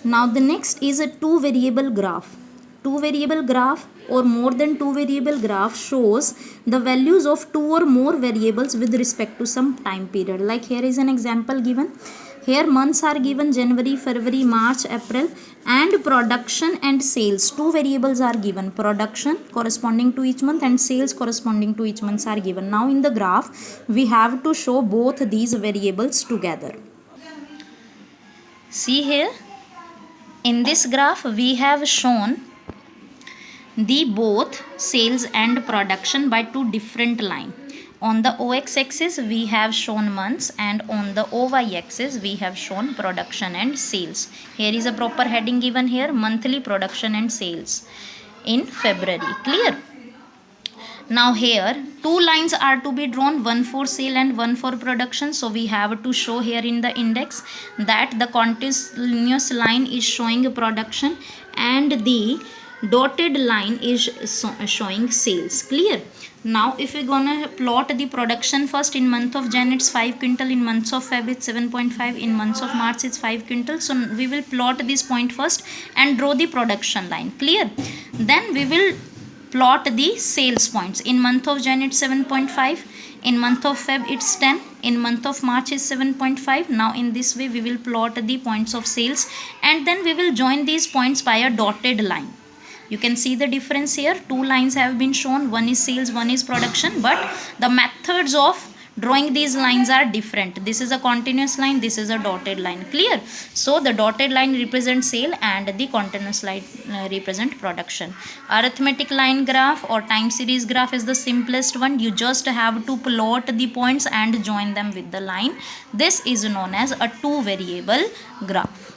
Now the next is a two variable graph. Two variable graph or more than two variable graph shows the values of two or more variables with respect to some time period. Like here is an example given. Here months are given: January, February, March, April, and production and sales. Two variables are given: production corresponding to each month and sales corresponding to each month are given. Now in the graph we have to show both these variables together. See here, in this graph we have shown the both sales and production by two different line. On the OX axis we have shown months, and on the OY axis we have shown production and sales. Here is a proper heading given here: monthly production and sales in February. Clear? Now here two lines are to be drawn, one for sale and one for production. So we have to show here in the index that the continuous line is showing production and the dotted line is showing sales. Clear? Now if we're gonna plot the production first, in month of Jan it's 5 quintal, in months of Feb it's 7.5, in months of March it's 5 quintal. So we will plot this point first and draw the production line. Clear? Then we will plot the sales points. In month of Jan it's 7.5, in month of Feb it's 10, in month of March is 7.5. Now in this way we will plot the points of sales, and then we will join these points by a dotted line. You can see the difference here. Two lines have been shown, one is sales, one is production, but the methods of drawing these lines are different. This is a continuous line, this is a dotted line. Clear? So the dotted line represents sale and the continuous line represent production. Arithmetic line graph or time series graph is the simplest one. You just have to plot the points and join them with the line. This is known as a two variable graph.